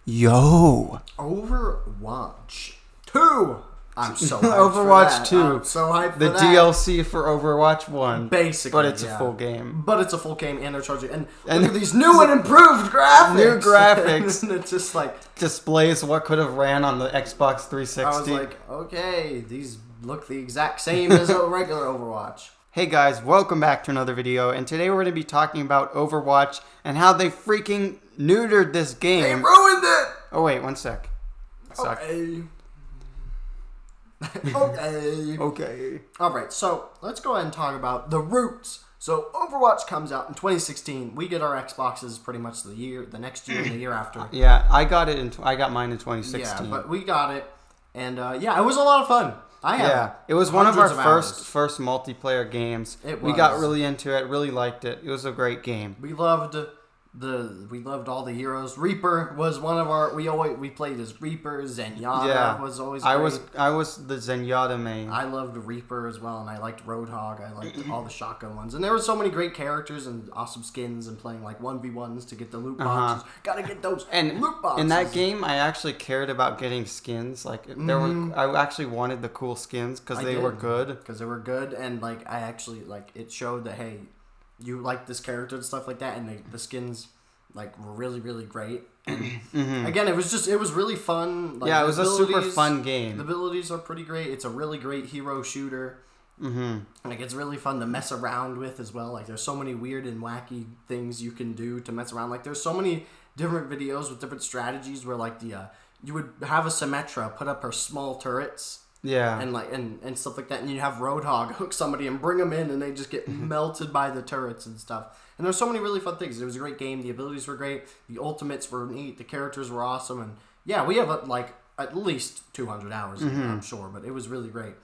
Yo! Overwatch 2! I'm so hyped Overwatch for that. 2. I'm so hyped The for that. DLC for Overwatch 1. Basically, But it's a full game. But it's a full game, and they're charging. And look at these new and improved graphics! New graphics. And it's just like... Displays what could have ran on the Xbox 360. I was like, okay, these look the exact same as a regular Overwatch. Hey guys, welcome back to another video, and today we're going to be talking about Overwatch and how they freaking neutered this game. They ruined it! Oh wait, one sec. Okay. Okay. Okay. Alright, so let's go ahead and talk about the roots. So Overwatch comes out in 2016. We get our Xboxes pretty much the next year and the year after. Yeah, I got mine in 2016. Yeah, but we got it, and yeah, it was a lot of fun. It was one of our hundreds first multiplayer games. It We was. got really into it, really liked it. It was a great game. We loved all the heroes. Reaper was one of our. We played as Reaper. Zenyatta was always great. I was the Zenyatta main. I loved Reaper as well, and I liked Roadhog. I liked all the shotgun ones, and there were so many great characters and awesome skins, and playing like 1v1s to get the loot boxes. Gotta get those loot boxes. In that game, I actually cared about getting skins. Like I actually wanted the cool skins because they were good. Because they were good, and like I actually it showed that hey, you like this character and stuff like that, and the skins like were really, really great. And again, it was really fun. Like, it was a super fun game. The abilities are pretty great. It's a really great hero shooter. Like it's really fun to mess around with as well. Like there's so many weird and wacky things you can do to mess around. Like there's so many different videos with different strategies where like you would have a Symmetra put up her small turrets. Yeah. And stuff like that. And you have Roadhog hook somebody and bring them in, and they just get melted by the turrets and stuff. And there's so many really fun things. It was a great game. The abilities were great. The ultimates were neat. The characters were awesome. And yeah, we have at least 200 hours in it, I'm sure. But it was really great.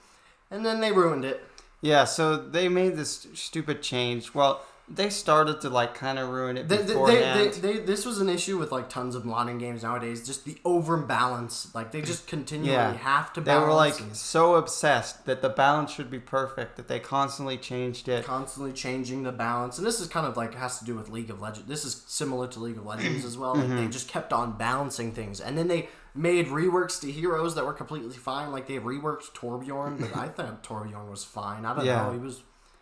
And then they ruined it. Yeah, so they made this stupid change. Well, they started to kind of ruin it beforehand. This was an issue with tons of modern games nowadays. Just the overbalance. Like they just continually have to balance. They were so obsessed that the balance should be perfect that they constantly changed it. Constantly changing the balance. And this is kind of has to do with League of Legends. This is similar to League of Legends as well. Like they just kept on balancing things. And then they made reworks to heroes that were completely fine. Like they reworked Torbjorn, but I thought Torbjorn was fine. I don't know. He was...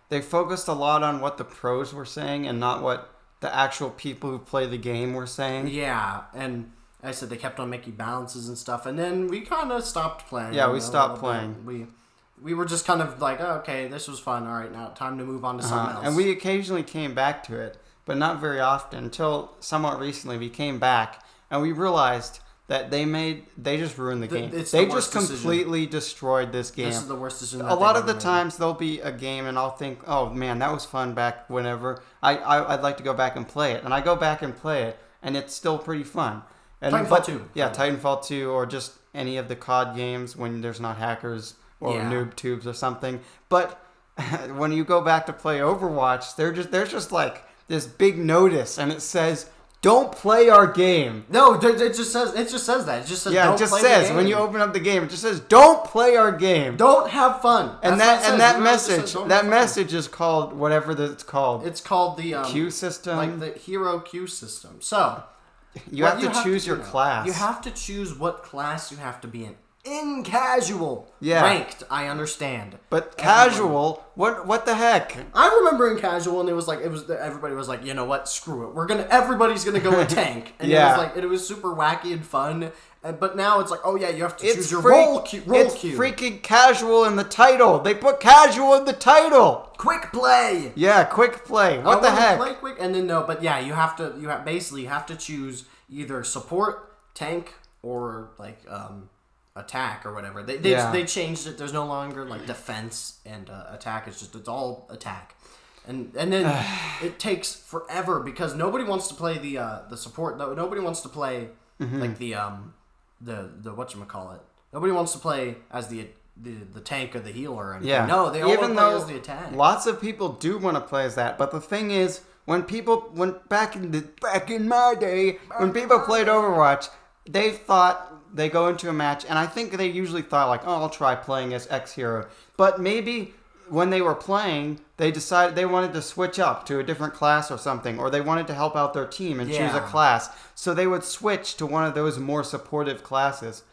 They focused a lot on what the pros were saying and not what the actual people who play the game were saying. Yeah, and I said they kept on making balances and stuff, and then we kind of stopped playing. Yeah, we stopped playing. We were just kind of like, oh, okay, this was fun. All right, now time to move on to something else. And we occasionally came back to it, but not very often. Until somewhat recently, we came back and we realized that they just ruined the game. They just completely destroyed this game. This is the worst decision. A lot of the times there'll be a game and I'll think, oh man, that was fun back whenever. I'd like to go back and play it. And I go back and play it and it's still pretty fun. Titanfall 2. Yeah, Titanfall 2 or just any of the COD games when there's not hackers or noob tubes or something. But when you go back to play Overwatch, there's just this big notice and it says, don't play our game. No, it just says that. It just says it just says when you open up the game, it just says don't play our game. Don't have fun. And that message is called whatever it's called. It's called the queue system, like the hero queue system. So you have to choose your class. You have to choose what class you have to be in casual. Yeah. Ranked, I understand. But casual, what the heck? I remember in casual, and everybody was like, you know what, screw it. Everybody's gonna go with tank. And it was super wacky and fun. But now it's like, oh yeah, you have to choose your role queue. It's freaking casual in the title. They put casual in the title. Quick play. Yeah, quick play. What the heck? Play quick, and then you have to choose either support, tank, or attack or whatever. They changed it. There's no longer defense and attack. It's all attack, and then it takes forever because nobody wants to play the support. Nobody wants to play the whatchamacallit. Nobody wants to play as the tank or the healer. And no, they all want to play as the attack. Lots of people do want to play as that, but the thing is, when back in my day, when people played Overwatch, they thought. They go into a match, and I think they usually thought I'll try playing as X hero. But maybe when they were playing, they decided they wanted to switch up to a different class or something, or they wanted to help out their team and choose a class. So they would switch to one of those more supportive classes.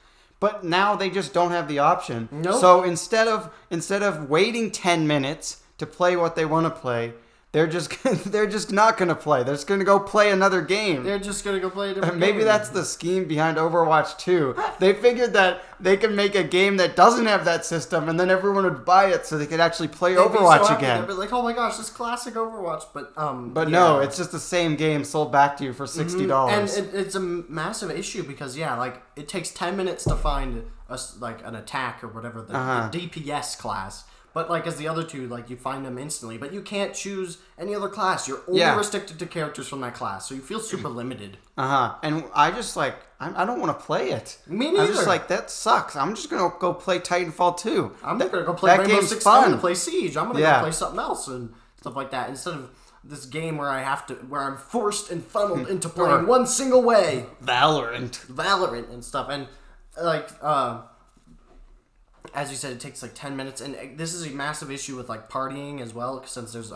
But now they just don't have the option. Nope. So instead of waiting 10 minutes to play what they want to play, they're just not going to play. They're just going to go play another game. They're just going to go play a different Maybe game. that's the scheme behind Overwatch 2. They figured that they could make a game that doesn't have that system, and then everyone would buy it so they could actually play Overwatch again. They'd be like, oh my gosh, this classic Overwatch. But no, it's just the same game sold back to you for $60. And it's a massive issue because, it takes 10 minutes to find an attack or whatever, the DPS class. But, as the other two, you find them instantly. But you can't choose any other class. You're only restricted to characters from that class. So you feel super limited. And I just, I don't want to play it. Me neither. I'm just that sucks. I'm just going to go play Titanfall 2. I'm going to go play Rainbow Six. Fun. I'm going to play Siege. I'm going to go play something else and stuff like that. Instead of this game where I'm forced and funneled into playing one single way. Valorant and stuff. And, as you said, it takes 10 minutes, and this is a massive issue with partying as well, since there's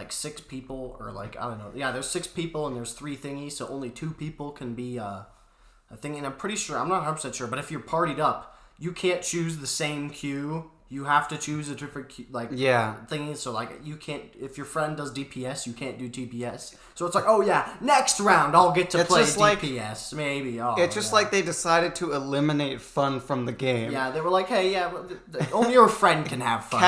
6 people, or I don't know, there's 6 people and there's 3 thingies, so only 2 people can be a thing. And I'm pretty sure, I'm not 100% sure, but if you're partied up, you can't choose the same queue. You have to choose a different thingy. So you can't, if your friend does DPS, you can't do TPS. So it's next round I'll get to play DPS. Maybe. It's just like they decided to eliminate fun from the game. Yeah, they were like, hey, only your friend can have fun.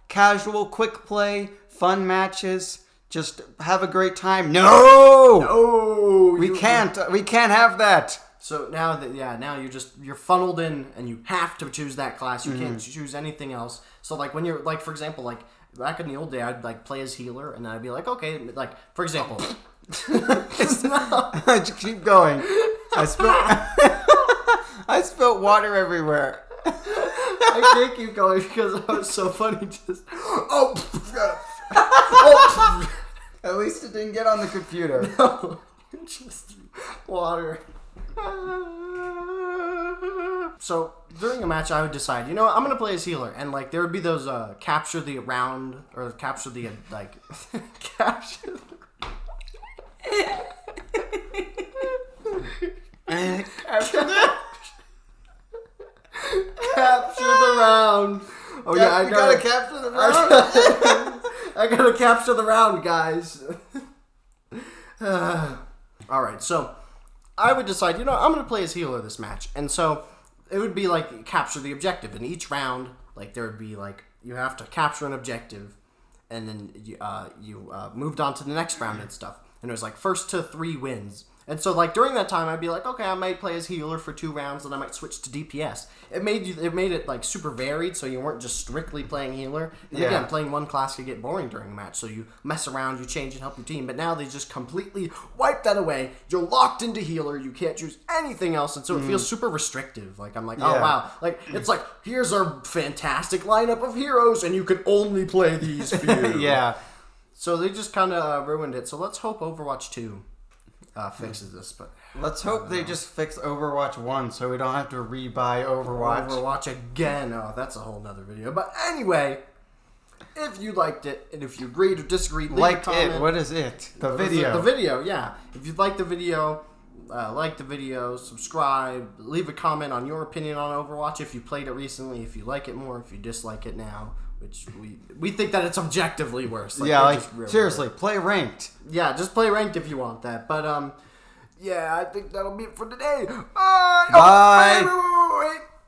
Casual, quick play, fun matches. Just have a great time. No, we can't have that. So now you're funneled in and you have to choose that class. You can't choose anything else. So when you're for example, back in the old day, I'd play as healer and I'd be like, okay, for example, keep going. I spilled water everywhere. I can't keep going because it was so funny. Just at least it didn't get on the computer. No, just water. So during a match, I would decide, I'm gonna play as healer, and there would be those capture the round or capture the capture. Capture the round. Oh yeah, I gotta capture the round. I gotta capture the round, guys. All right, so I would decide, I'm going to play as healer this match. And so it would be capture the objective. In each round, there would be you have to capture an objective, and then you moved on to the next round and stuff. And it was first to 3 wins. And so during that time, I'd be okay, I might play as healer for 2 rounds, and I might switch to DPS. It made it super varied, so you weren't just strictly playing healer. And again, playing one class could get boring during a match, so you mess around, you change and help your team. But now they just completely wipe that away. You're locked into healer. You can't choose anything else, and so it feels super restrictive. Oh wow, it's here's our fantastic lineup of heroes, and you can only play these few. Yeah. So they just kind of ruined it. So let's hope Overwatch 2 fixes this, but let's hope they just fix Overwatch 1 so we don't have to rebuy Overwatch again. Oh, that's a whole nother video. But anyway, if you liked it and if you agreed or disagreed, leave a comment. What is it? The video. The video, yeah. If you like the video, subscribe, leave a comment on your opinion on Overwatch. If you played it recently, if you like it more, if you dislike it now. Which we think that it's objectively worse. Seriously, play ranked. Yeah, just play ranked if you want that. But I think that'll be it for today. Bye. Bye.